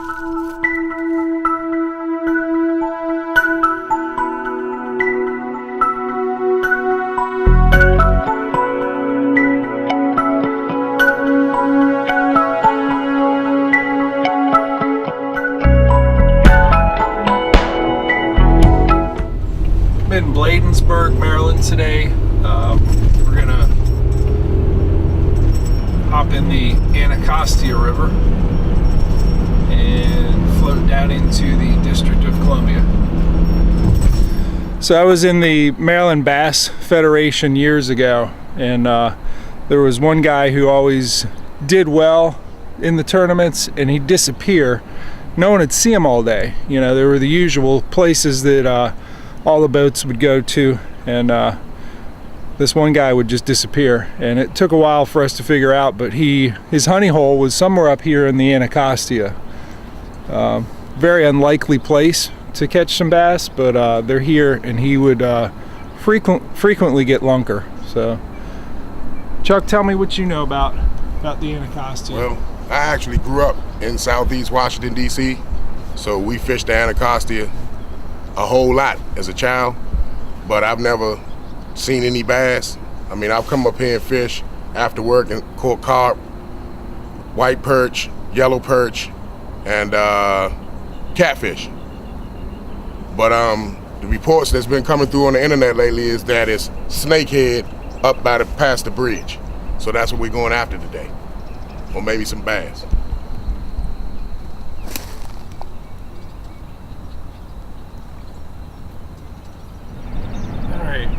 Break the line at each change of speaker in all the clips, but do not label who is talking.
In Bladensburg, Maryland today. We're gonna hop in the Anacostia River and float down into the District of Columbia. So I was in the Maryland Bass Federation years ago, and there was one guy who always did well in the tournaments, and he'd disappear. No one would see him all day. You know, there were the usual places that all the boats would go to, and this one guy would just disappear, and it took a while for us to figure out, but his honey hole was somewhere up here in the Anacostia. Very unlikely place to catch some bass, but they're here, and he would frequently get lunker. So Chuck, tell me what you know about the Anacostia.
Well, I actually grew up in Southeast Washington, D.C., so we fished the Anacostia a whole lot as a child, but I've never seen any bass. I mean, I've come up here and fished after work and caught carp, white perch, yellow perch, and catfish. But the reports that's been coming through on the internet lately is that it's snakehead up past the bridge. So that's what we're going after today, or maybe some bass.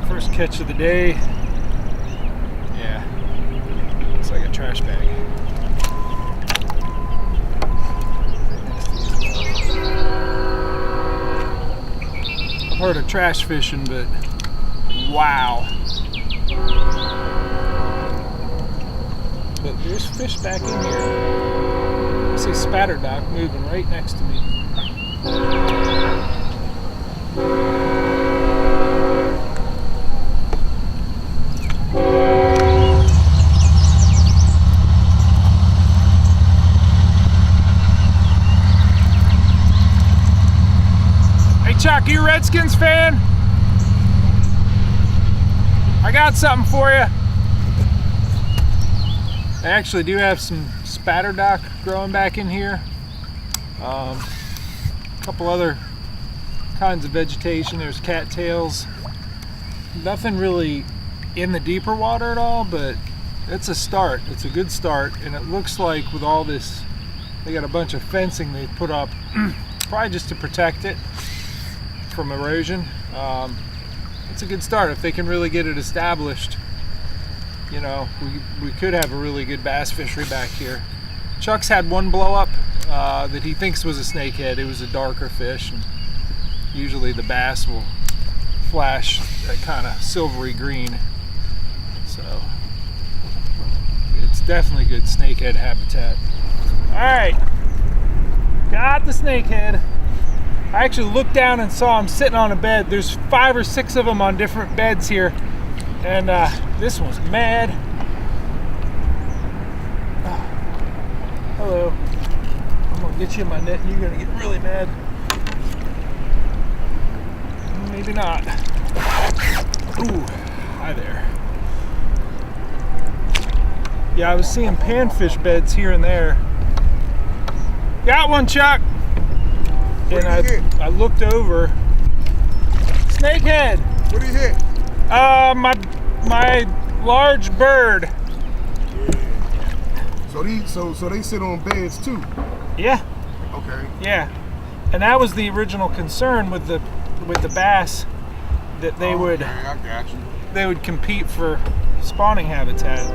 First catch of the day. Yeah, looks like a trash bag. I've heard of trash fishing, but wow. But there's fish back in here. I see spatterdock moving right next to me. Chuck, you a Redskins fan? I got something for you. I actually do have some spatterdock growing back in here. A couple other kinds of vegetation. There's cattails. Nothing really in the deeper water at all, but it's a start. It's a good start, and it looks like with all this, they got a bunch of fencing they put up, probably just to protect it from erosion. It's a good start. If they can really get it established, you know, we could have a really good bass fishery back here. Chuck's had one blow up that he thinks was a snakehead. It was a darker fish, and usually the bass will flash that kind of silvery green. So it's definitely good snakehead habitat. All right, got the snakehead. I actually looked down and saw him sitting on a bed. There's 5 or 6 of them on different beds here. And this one's mad. Oh, hello. I'm gonna get you in my net and you're gonna get really mad. Maybe not. Ooh, hi there. Yeah, I was seeing panfish beds here and there. Got one, Chuck. And I looked over. Snakehead.
What did you hit?
My large bird.
Yeah. So they sit on beds too.
Yeah.
Okay.
Yeah. And that was the original concern with the bass, that they would.
Okay, I got you.
They would compete for spawning habitat.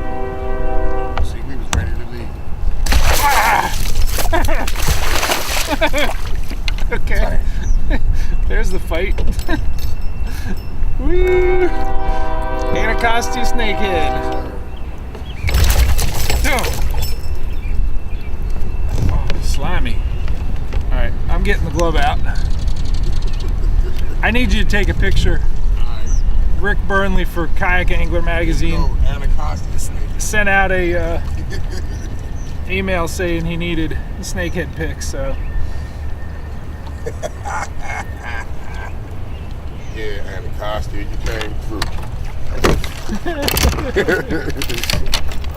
See, we was ready to leave.
Okay. There's the fight. Woo! Anacostia Snakehead. Oh, slimy. Alright, I'm getting the glove out. I need you to take a picture. Rick Burnley for Kayak Angler Magazine
Anacostia Snakehead
sent out a email saying he needed a snakehead pic, so
Yeah, Anacostia, you came through.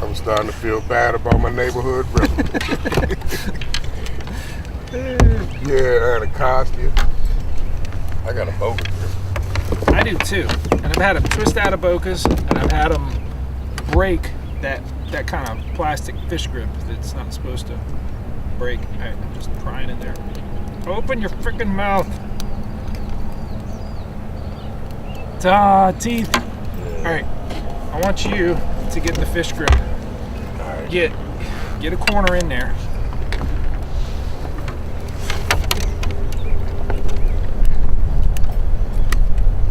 I'm starting to feel bad about my neighborhood brother. Yeah, Anacostia. I got a boga grip.
I do too. And I've had them twist out of bokas, and I've had them break that kind of plastic fish grip that's not supposed to break. Alright, I'm just prying in there. Open your freaking mouth. Teeth. Alright, I want you to get in the fish grip.
Alright.
Get a corner in there.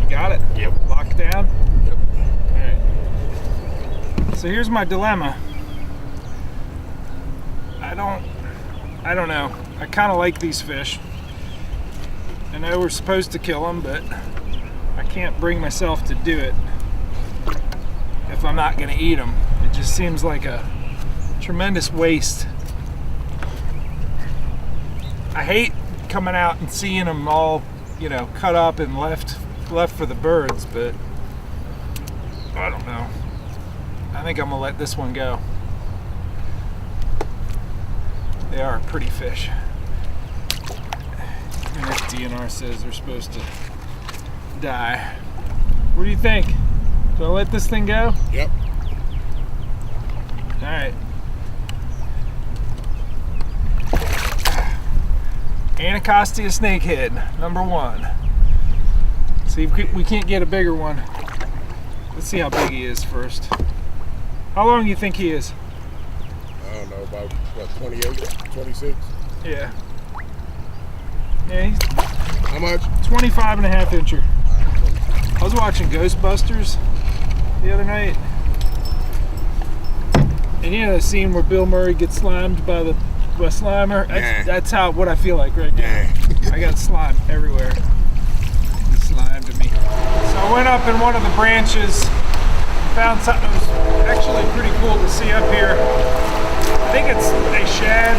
You got it?
Yep.
Locked down?
Yep.
Alright. So here's my dilemma. I don't know. I kind of like these fish. I know we're supposed to kill them, but I can't bring myself to do it if I'm not going to eat them. It just seems like a tremendous waste. I hate coming out and seeing them all, cut up and left for the birds, but I don't know. I think I'm gonna let this one go. They are a pretty fish. And if DNR says they're supposed to die. What do you think? Do I let this thing go?
Yep.
Alright. Anacostia Snakehead, #1. See if we can't get a bigger one. Let's see how big he is first. How long do you think he is?
I don't know, about what, 28, 26?
Yeah. Yeah, he's
How much?
25 and a half incher. I was watching Ghostbusters the other night. And you know the scene where Bill Murray gets slimed by the Slimer? That's what I feel like right now. I got slime everywhere. He slimed me. So I went up in one of the branches, found something that was actually pretty cool to see up here. I think it's a shad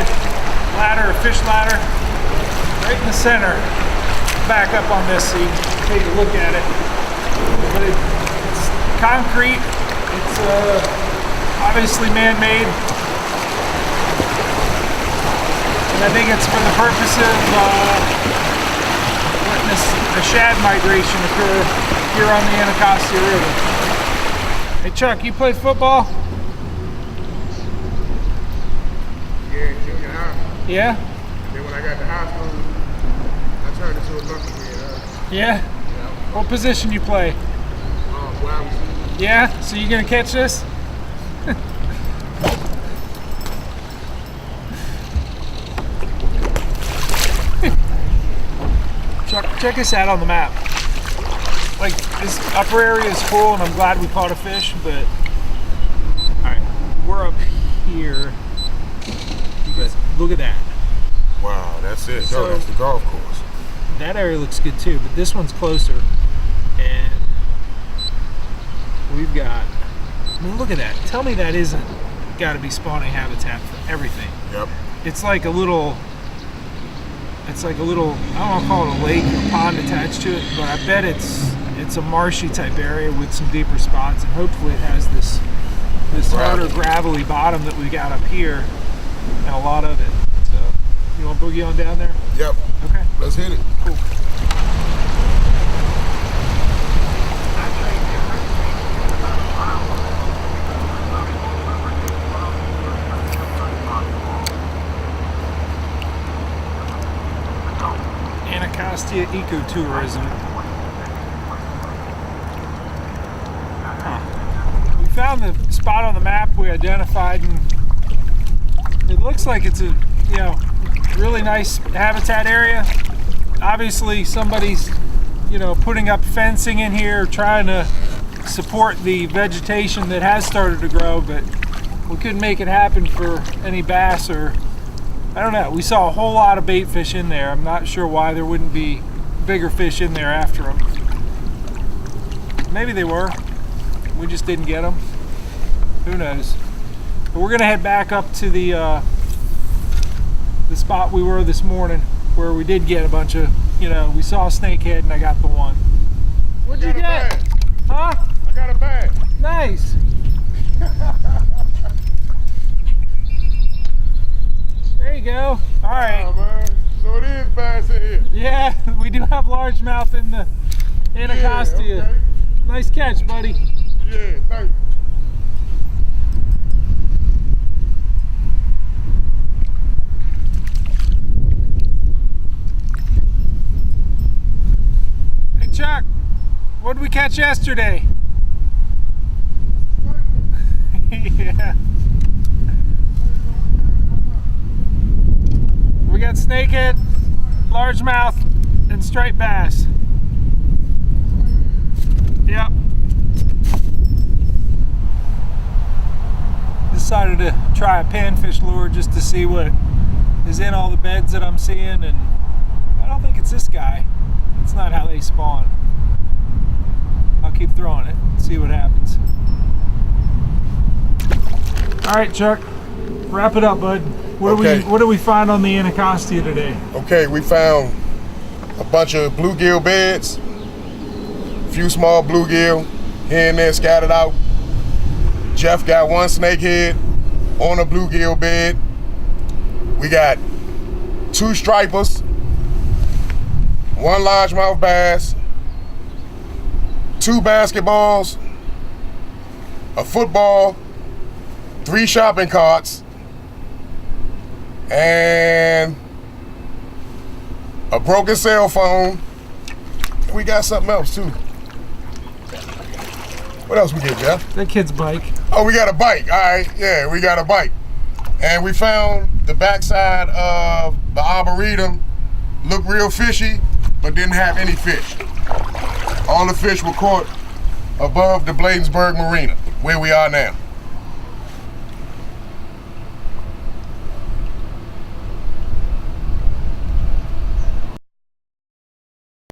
ladder, a fish ladder, right in the center. Back up on this so you can take a look at it. But it's concrete. It's obviously man-made. And I think it's for the purpose of letting a shad migration occur here on the Anacostia River. Hey Chuck, you play football?
Yeah, junior high.
Yeah?
And then when I got to high school, I turned into a knucklehead.
Yeah? What position you play?
Wow.
Yeah? So you gonna catch this? Check this out on the map. Like, this upper area is full and I'm glad we caught a fish, but alright, we're up here. But look at that.
Wow, that's it.
So,
that's the golf course.
That area looks good too, but this one's closer. And we've got, I mean, look at that. Tell me that isn't got to be spawning habitat for everything.
Yep.
It's like a little, I don't want to call it a lake or pond attached to it, but I bet it's a marshy type area with some deeper spots, and hopefully it has this harder gravelly bottom that we got up here, and a lot of it. So, you want to boogie on down there?
Yep.
Okay.
Let's hit it.
Cool. Anacostia ecotourism. Huh. We found the spot on the map we identified, and it looks like it's a really nice habitat area. Obviously somebody's putting up fencing in here, trying to support the vegetation that has started to grow, but we couldn't make it happen for any bass, or I don't know. We saw a whole lot of bait fish in there. I'm not sure why there wouldn't be bigger fish in there after them. Maybe they were. We just didn't get them. Who knows? But we're gonna head back up to the spot we were this morning. where we did get a bunch of, we saw a snakehead and I got the one. What'd you get? Huh?
I got a bag.
Nice. There you go. All right.
Oh, man. So it is bass in here.
Yeah, we do have largemouth in the Anacostia.
Yeah, okay.
Nice catch, buddy.
Yeah, thank you.
Hey, Chuck, what did we catch yesterday? Yeah. We got snakehead, largemouth, and striped bass. Yep. Decided to try a panfish lure just to see what is in all the beds that I'm seeing, and I don't think it's this guy. It's not how they spawn. I'll keep throwing it, see what happens. All right, Chuck, wrap it up, bud. What do we find on the Anacostia today?
Okay, we found a bunch of bluegill beds, a few small bluegill here and there scattered out. Jeff got one snakehead on a bluegill bed. We got 2 stripers, 1 largemouth bass, 2 basketballs, a football, 3 shopping carts, and a broken cell phone. We got something else too. What else we get, Jeff?
That kid's bike.
Oh, we got a bike. All right, yeah, we got a bike. And we found the backside of the Arboretum. Looked real fishy, but didn't have any fish. All the fish were caught above the Bladensburg Marina, where we are now.